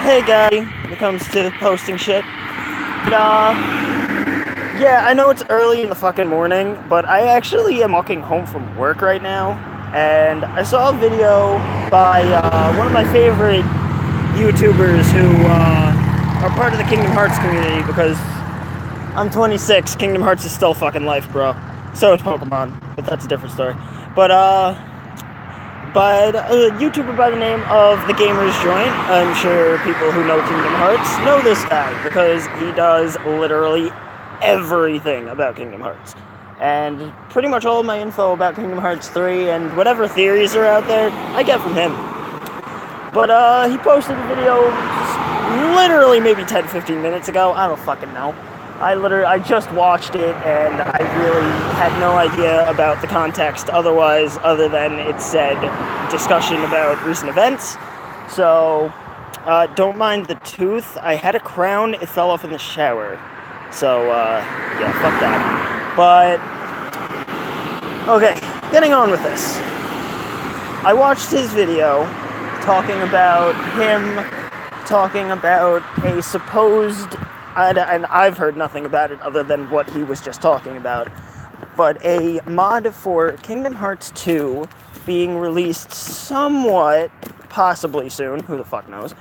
hey guy when it comes to posting shit. But, yeah, I know it's early in the fucking morning, but I actually am walking home from work right now, and I saw a video by one of my favorite YouTubers who are part of the Kingdom Hearts community, because I'm 26, Kingdom Hearts is still fucking life, bro. So is Pokemon, but that's a different story. But a YouTuber by the name of The Gamer's Joint. I'm sure people who know Kingdom Hearts know this guy, because he does literally everything about Kingdom Hearts. And pretty much all of my info about Kingdom Hearts 3 and whatever theories are out there, I get from him. But he posted a video literally maybe 10-15 minutes ago. I don't fucking know. I just watched it, and I really had no idea about the context other than it said discussion about recent events. So, don't mind the tooth. I had a crown, it fell off in the shower. So, yeah, fuck that. But, okay, getting on with this. I watched his video talking about a supposed, and I've heard nothing about it other than what he was just talking about, but a mod for Kingdom Hearts 2 being released somewhat, possibly soon, who the fuck knows,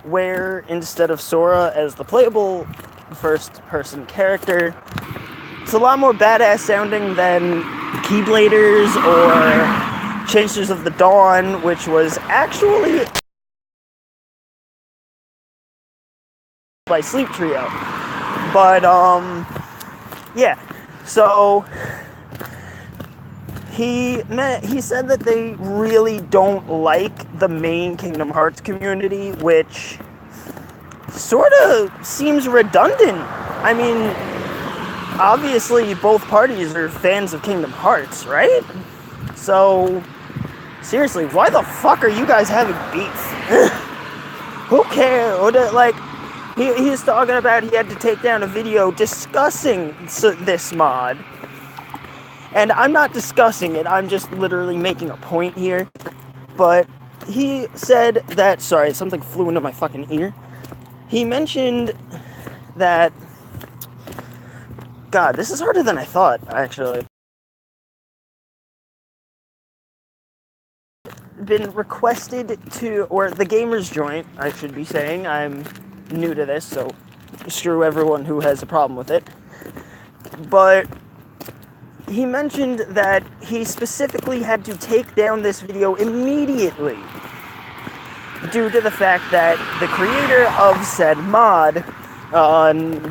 where instead of Sora as the playable first-person character, it's a lot more badass sounding than Keybladers or Chasers of the Dawn, which was actually by Sleep Trio. But, yeah, so he said that they really don't like the main Kingdom Hearts community, which sort of seems redundant. I mean, obviously both parties are fans of Kingdom Hearts, right? So, seriously, why the fuck are you guys having beef? Who cares? Like, he's talking about he had to take down a video discussing this mod. And I'm not discussing it, I'm just literally making a point here. But he said that, sorry, something flew into my fucking ear. He mentioned that, God, this is harder than I thought, actually. Been requested to, or the Gamer's Joint, I should be saying, I'm new to this, so screw everyone who has a problem with it. But he mentioned that he specifically had to take down this video immediately due to the fact that the creator of said mod,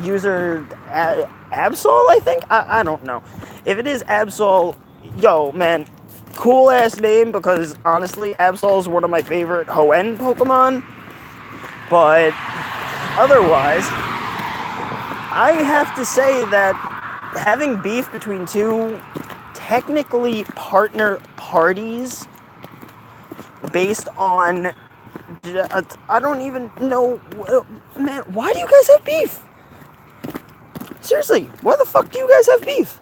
user Absol, I think? I don't know. If it is Absol, yo, man, cool ass name, because honestly, Absol is one of my favorite Hoenn Pokemon. But otherwise, I have to say that having beef between two technically partner parties based on, I don't even know, man, why do you guys have beef? Seriously, why the fuck do you guys have beef?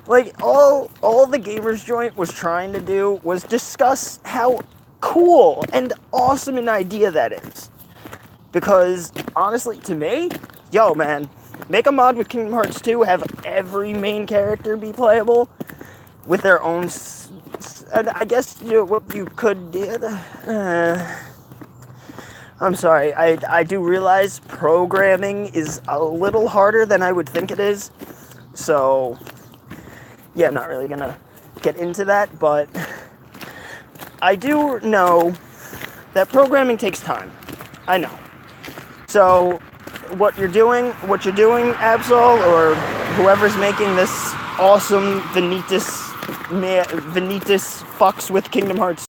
Like, all the Gamer's Joint was trying to do was discuss how cool and awesome an idea that is. Because, honestly, to me, yo, man, make a mod with Kingdom Hearts 2, have every main character be playable with their own, and I guess, you know, what you could do, I'm sorry, I do realize programming is a little harder than I would think it is, so, yeah, I'm not really gonna get into that, but I do know that programming takes time. I know. So, what you're doing, Absol, or whoever's making this awesome Vanitas fucks with Kingdom Hearts.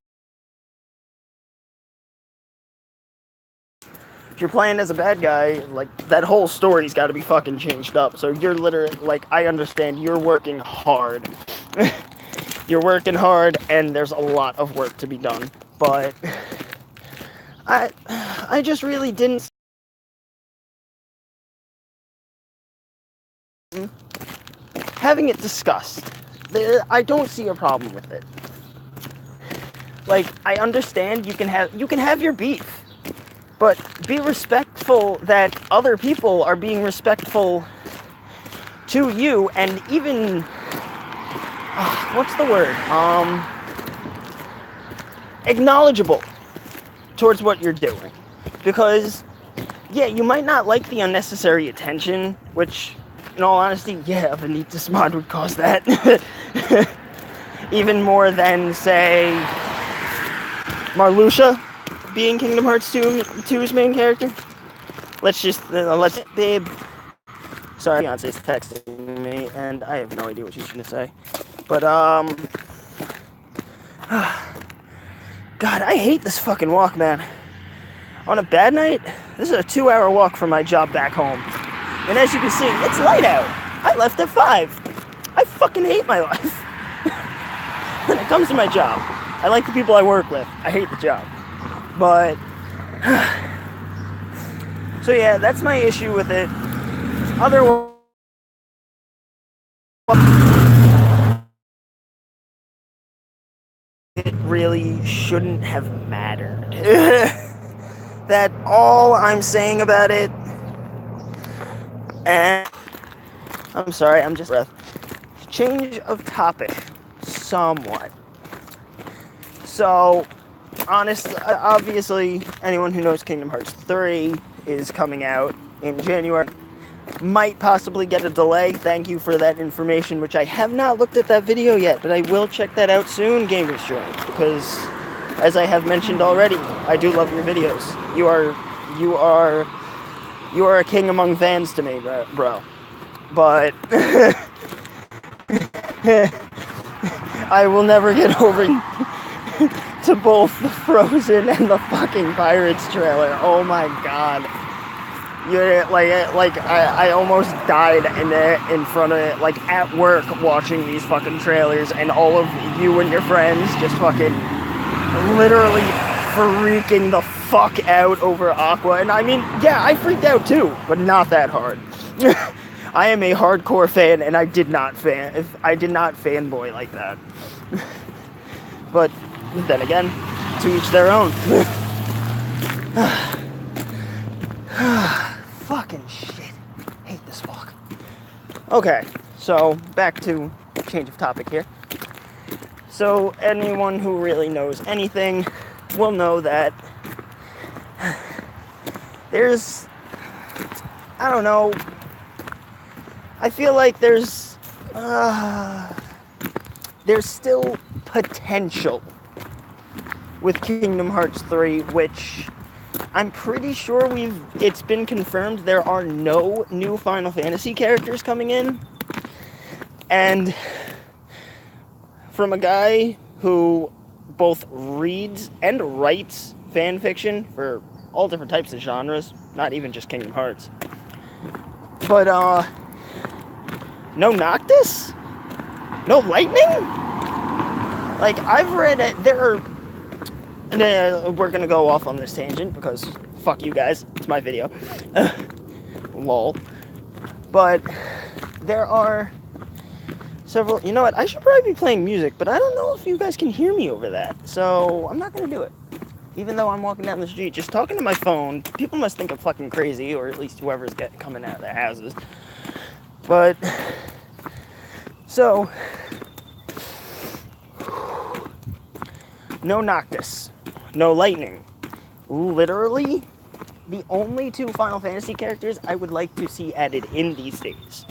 If you're playing as a bad guy, like, that whole story's gotta be fucking changed up. So you're literally, like, I understand, you're working hard. You're working hard, and there's a lot of work to be done. But I just really didn't having it discussed. I don't see a problem with it. Like, I understand you can have your beef, but be respectful that other people are being respectful to you, and even what's the word? Acknowledgeable towards what you're doing. Because, yeah, you might not like the unnecessary attention, which, in all honesty, yeah, Vanitas mod would cause that. Even more than, say, Marluxia being Kingdom Hearts 2's main character. Babe. Sorry, fiance's texting me, and I have no idea what she's gonna say. But, God, I hate this fucking walk, man. On a bad night, this is a 2-hour walk from my job back home. And as you can see, it's light out. I left at 5. I fucking hate my life. When it comes to my job, I like the people I work with. I hate the job. But, so yeah, that's my issue with it. Otherwise, it really shouldn't have mattered. That all I'm saying about it. And I'm sorry, I'm just change of topic somewhat. So, obviously, anyone who knows Kingdom Hearts 3 is coming out in January. Might possibly get a delay. Thank you for that information, which I have not looked at that video yet, but I will check that out soon, Gamers Joint, because, as I have mentioned already, I do love your videos. You are a king among fans to me, bro. But I will never get over to both the Frozen and the fucking Pirates trailer. Oh my god. You're I almost died in front of it, like at work, watching these fucking trailers, and all of you and your friends just fucking literally freaking the fuck out over Aqua. And I mean, yeah, I freaked out too, but not that hard. I am a hardcore fan, and I did not fanboy like that. But then again, to each their own. Fucking shit. Hate this walk. Okay, so back to change of topic here. So anyone who really knows anything will know that there's, I don't know, I feel like there's still potential with Kingdom Hearts 3, which I'm pretty sure it's been confirmed there are no new Final Fantasy characters coming in. And from a guy who both reads and writes fan fiction for all different types of genres, not even just Kingdom Hearts. But, no Noctis? No Lightning? Like, I've read it, we're gonna go off on this tangent, because fuck you guys, it's my video. Lol. But, there are several, you know what, I should probably be playing music, but I don't know if you guys can hear me over that, so I'm not gonna do it. Even though I'm walking down the street, just talking to my phone, people must think I'm fucking crazy, or at least whoever's coming out of their houses. But, so, no Noctis, no Lightning. Literally, the only two Final Fantasy characters I would like to see added in these days.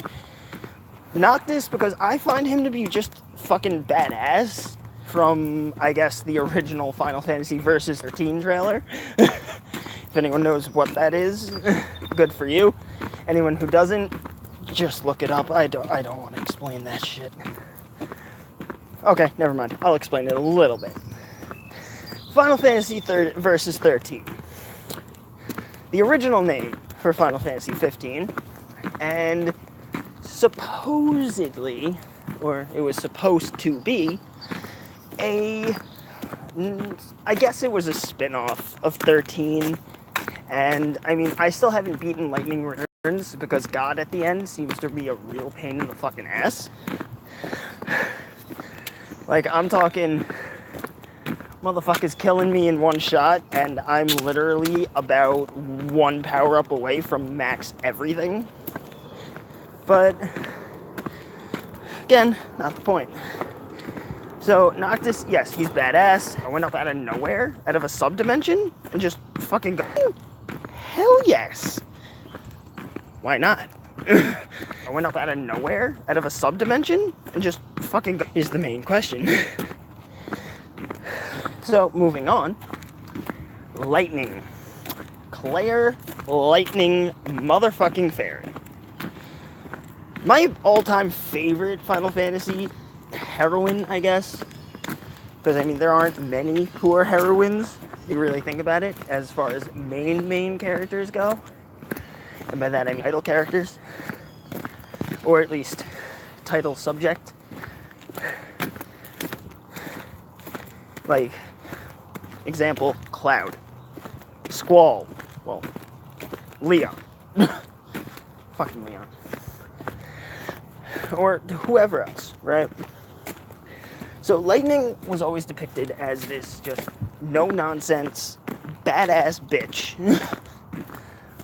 Noctis, because I find him to be just fucking badass from, I guess, the original Final Fantasy Versus 13 trailer. If anyone knows what that is, good for you. Anyone who doesn't, just look it up. I don't want to explain that shit. Okay, never mind. I'll explain it a little bit. Final Fantasy Versus 13. The original name for Final Fantasy 15, and supposedly, or it was supposed to be, I guess it was a spin-off of 13, and I mean, I still haven't beaten Lightning Returns, because God at the end seems to be a real pain in the fucking ass. Like, I'm talking Motherfucker's killing me in one shot, and I'm literally about one power-up away from max everything. But, again, not the point. So, Noctis, yes, he's badass. I went up out of nowhere, out of a sub-dimension, and just fucking go, hell yes! Why not? I went up out of nowhere, out of a sub-dimension, and just fucking go, is the main question. So, moving on. Lightning. Claire Lightning motherfucking Fairy. My all-time favorite Final Fantasy heroine, I guess. Because, I mean, there aren't many who are heroines, if you really think about it, as far as main characters go. And by that, I mean title characters. Or at least, title subject. Like, example, Cloud. Squall. Well, Leon. Fucking Leon. Or whoever else, right? So Lightning was always depicted as this just no-nonsense, badass bitch.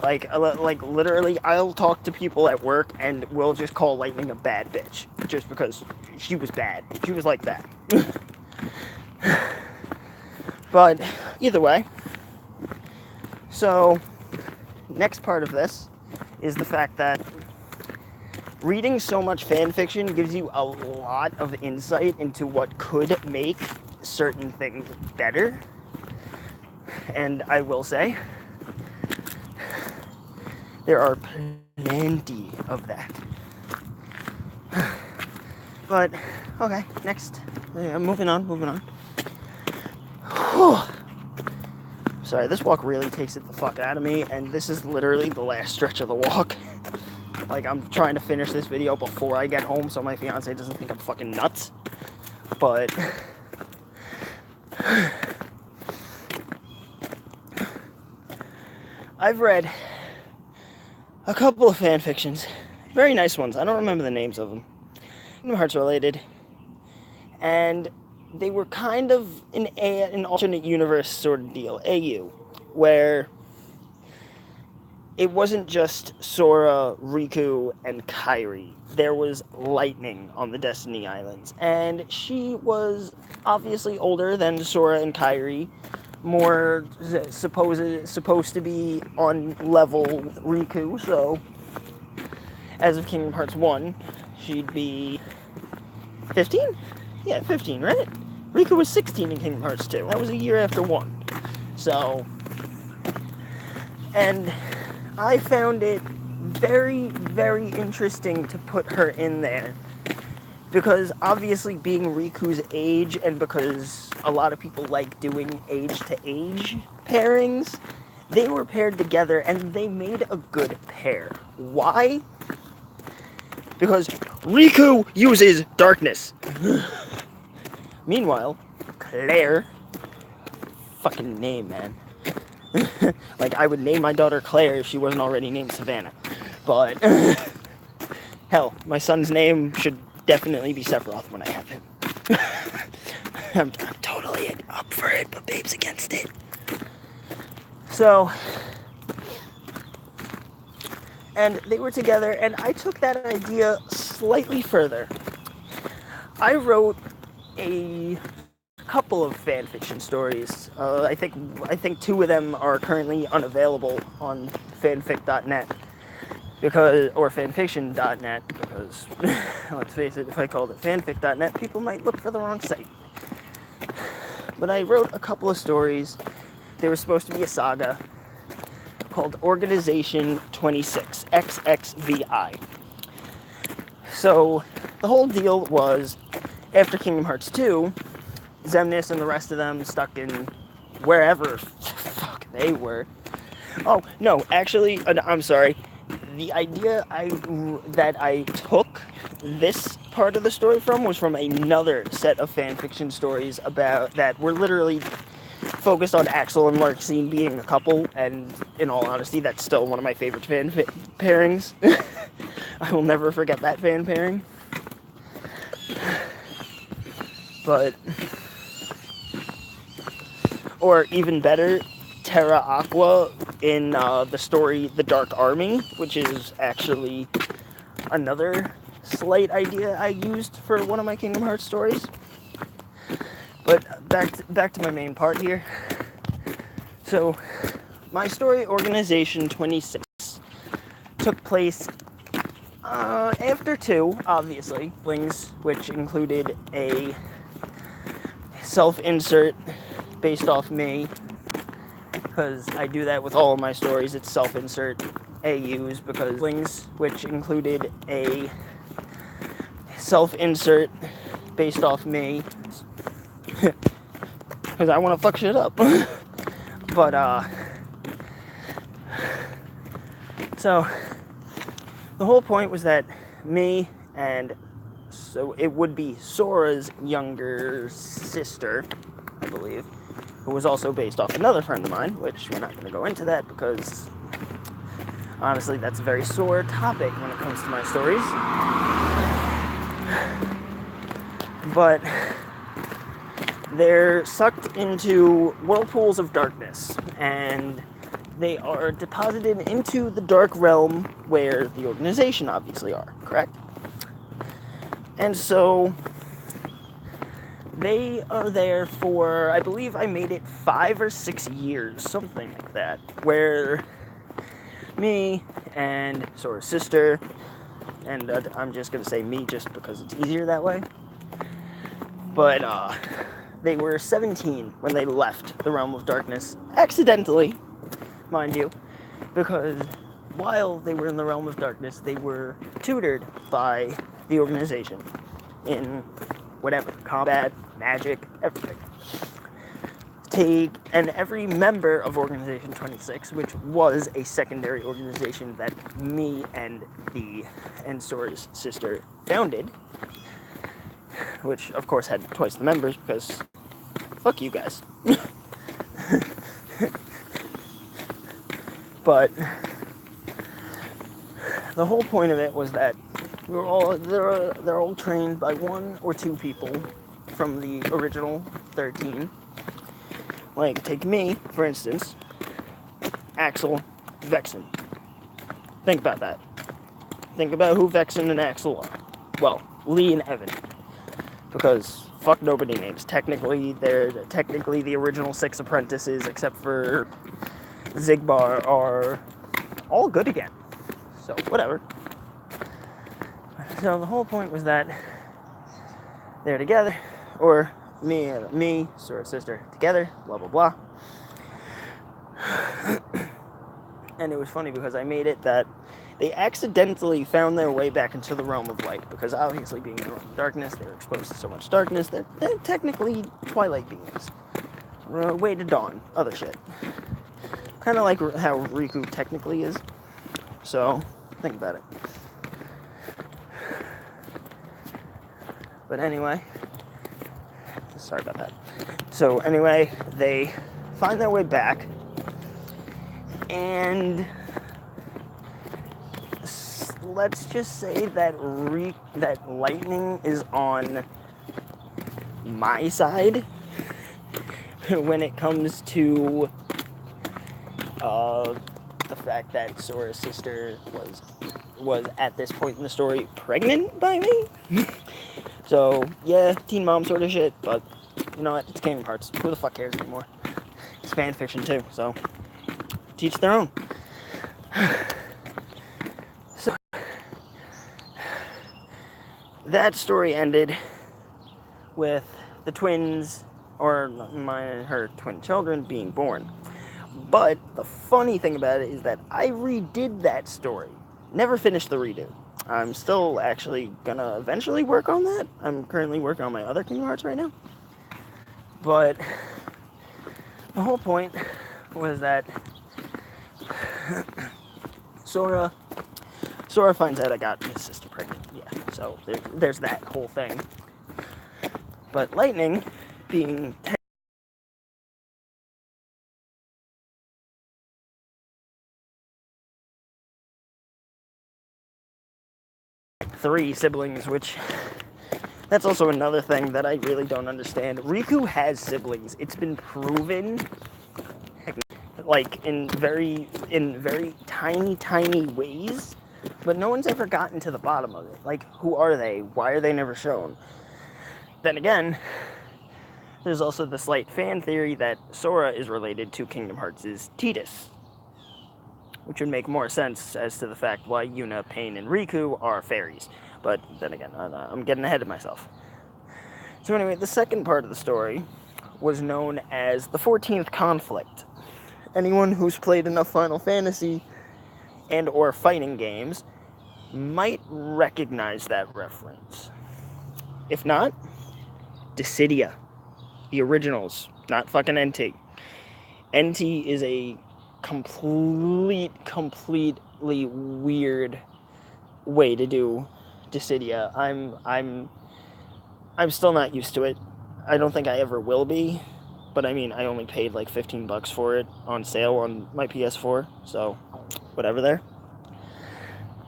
Like literally, I'll talk to people at work and we'll just call Lightning a bad bitch. Just because she was bad. She was like that. But either way, so next part of this is the fact that reading so much fan fiction gives you a lot of insight into what could make certain things better. And I will say, there are plenty of that. But, okay, next. Yeah, moving on. Whew. Sorry, this walk really takes it the fuck out of me, and this is literally the last stretch of the walk. Like, I'm trying to finish this video before I get home so my fiance doesn't think I'm fucking nuts. But I've read a couple of fan fictions. Very nice ones. I don't remember the names of them. Kingdom Hearts related. And they were kind of an alternate universe sort of deal. AU. Where it wasn't just Sora, Riku, and Kairi. There was Lightning on the Destiny Islands. And she was obviously older than Sora and Kairi. More supposed to be on level Riku, so as of Kingdom Hearts 1, she'd be 15? Yeah, 15, right? Riku was 16 in Kingdom Hearts 2. That was a year after 1. So, and I found it very, very interesting to put her in there. Because obviously being Riku's age, and because a lot of people like doing age-to-age pairings, they were paired together and they made a good pair. Why? Because Riku uses darkness. Meanwhile, Claire, fucking name, man. Like, I would name my daughter Claire if she wasn't already named Savannah. But, hell, my son's name should definitely be Sephiroth when I have him. I'm totally up for it, but Babe's against it. So, and they were together, and I took that idea slightly further. I wrote a couple of fanfiction stories. I think 2 of them are currently unavailable on fanfic.net. Or fanfiction.net, because, let's face it, if I called it fanfic.net, people might look for the wrong site. But I wrote a couple of stories. They were supposed to be a saga called Organization 26, XXVI. So, the whole deal was, after Kingdom Hearts 2, Xemnas and the rest of them stuck in wherever fuck they were. Oh, no, actually, I'm sorry. The idea that I took this part of the story from was from another set of fanfiction stories about that were literally focused on Axel and Larxene being a couple, and in all honesty, that's still one of my favorite fan pairings. I will never forget that fan pairing. But or even better, Terra Aqua in the story The Dark Army, which is actually another slight idea I used for one of my Kingdom Hearts stories. But back to my main part here. So, my story, Organization 26, took place after 2, obviously, which included a self-insert based off me, because I do that with all of my stories. It's self-insert AUs, because which included a self-insert based off me, because I want to fuck shit up. But so the whole point was that me and, so it would be Sora's younger sister, I believe, who was also based off another friend of mine, which we're not going to go into that because honestly that's a very sore topic when it comes to my stories. But they're sucked into whirlpools of darkness, and they are deposited into the dark realm where the organization obviously are, correct? And so they are there for, I believe I made it 5 or 6 years, something like that, where me and Sora's sister, and I'm just going to say me just because it's easier that way, but they were 17 when they left the Realm of Darkness, accidentally, mind you, because while they were in the Realm of Darkness, they were tutored by the organization in whatever, combat, magic, everything. And every member of Organization 26, which was a secondary organization that me and Sora's sister founded, which of course had twice the members because fuck you guys. But the whole point of it was that they're all trained by 1 or 2 people from the original 13. Like, take me, for instance, Axel, Vexen. Think about that. Think about who Vexen and Axel are. Well, Lee and Evan. Because fuck nobody names. Technically, they're the original 6 apprentices, except for Zigbar, are all good again. So, whatever. So, the whole point was that they're together, or me, Sora's sister, together, blah, blah, blah. And it was funny because I made it that they accidentally found their way back into the realm of light, because obviously being in the realm of darkness, they're exposed to so much darkness that they're technically Twilight beings. Way to dawn, other shit. Kind of like how Riku technically is. So, think about it. But anyway, sorry about that. So anyway, they find their way back, and let's just say that that lightning is on my side when it comes to the fact that Sora's sister was at this point in the story pregnant by me. So yeah, teen mom sort of shit, but you know what? It's Kingdom Hearts. Who the fuck cares anymore? It's fan fiction too, so teach their own. So that story ended with the twins, or her twin children, being born. But the funny thing about it is that I redid that story. Never finished the redo. I'm still actually gonna eventually work on that. I'm currently working on my other Kingdom Hearts right now. But the whole point was that Sora finds out I got his sister pregnant. Yeah, so there's that whole thing. But Lightning, being 3 siblings, which That's also another thing that I really don't understand. Riku has siblings. It's been proven, like in very tiny ways, but no one's ever gotten to the bottom of it. Like, who are they? Why are they never shown? Then again, there's also the slight fan theory that Sora is related to Kingdom Hearts' Tidus, which would make more sense as to the fact why Yuna, Pain, and Riku are fairies. But then again, I'm getting ahead of myself. So anyway, the second part of the story was known as the 14th Conflict. Anyone who's played enough Final Fantasy and or fighting games might recognize that reference. If not, Dissidia. The originals, not fucking NT. NT is a completely weird way to do Dissidia. I'm still not used to it. I don't think I ever will be. But I mean, I only paid like $15 for it on sale on my PS4, so whatever there.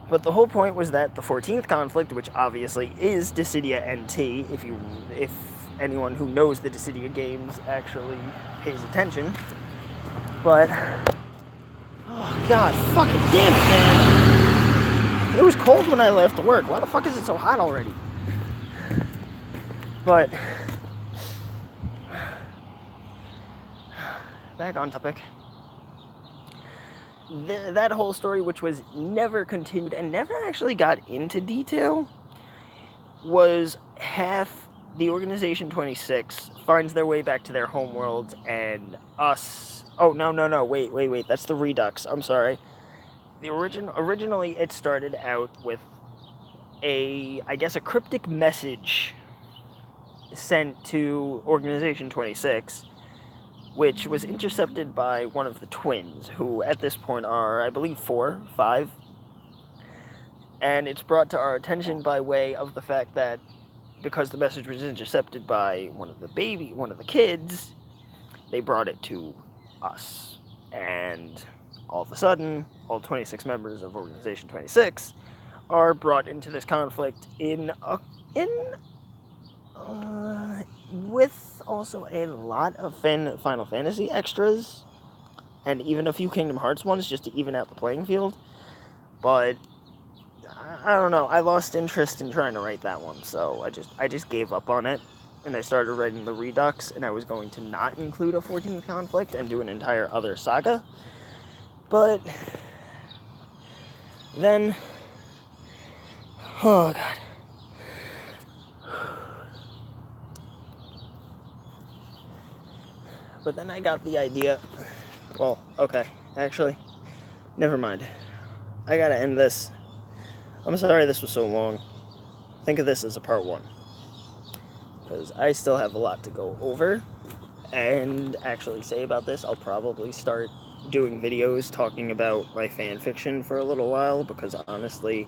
But the whole point was that the 14th Conflict, which obviously is Dissidia NT, if anyone who knows the Dissidia games actually pays attention. But oh god, fucking damn it, man! It was cold when I left to work. Why the fuck is it so hot already? But back on topic. That whole story, which was never continued and never actually got into detail, was half the Organization 26 finds their way back to their homeworld and us. Oh, no, wait, that's the Redux. I'm sorry. Originally, it started out with a cryptic message sent to Organization 26, which was intercepted by one of the twins, who at this point are, I believe, 4, 5. And it's brought to our attention by way of the fact that because the message was intercepted by one of the kids, they brought it to us. And all of a sudden, all 26 members of Organization 26 are brought into this conflict with also a lot of Final Fantasy extras, and even a few Kingdom Hearts ones just to even out the playing field. But I don't know. I lost interest in trying to write that one, so I just gave up on it, and I started writing the Redux, and I was going to not include a 14th Conflict and do an entire other saga. But then, oh god. But then I got the idea, well, okay, actually, never mind. I gotta end this. I'm sorry this was so long. Think of this as a part 1. Because I still have a lot to go over and actually say about this. I'll probably start doing videos talking about my fan fiction for a little while, because honestly,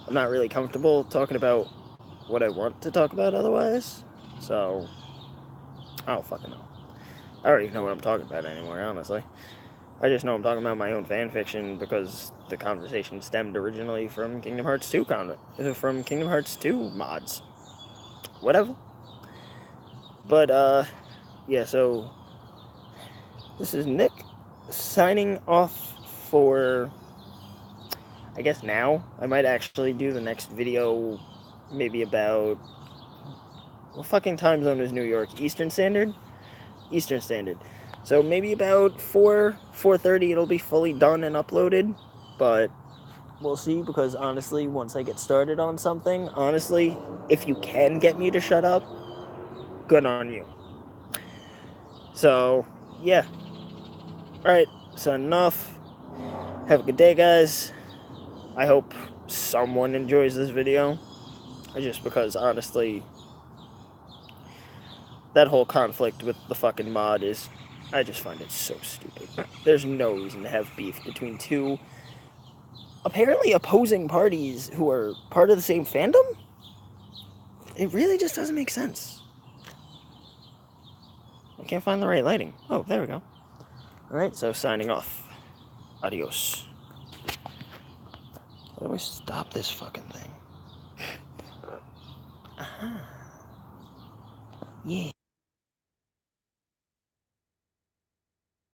I'm not really comfortable talking about what I want to talk about otherwise. So, I don't fucking know. I don't even know what I'm talking about anymore, honestly. I just know I'm talking about my own fan fiction because the conversation stemmed originally from Kingdom Hearts 2 mods. Whatever. But, yeah, so this is Nick signing off for, I guess now. I might actually do the next video maybe about, what fucking time zone is New York? Eastern Standard? Eastern Standard. So maybe about 4:30 it'll be fully done and uploaded, but we'll see, because honestly, once I get started on something, honestly, if you can get me to shut up, good on you. So, yeah. Alright, so enough. Have a good day, guys. I hope someone enjoys this video, just because, honestly, that whole conflict with the fucking mod is, I just find it so stupid. There's no reason to have beef between two apparently opposing parties who are part of the same fandom? It really just doesn't make sense. I can't find the right lighting. Oh, there we go. Alright, so signing off. Adios. How do I stop this fucking thing? Aha. Yeah.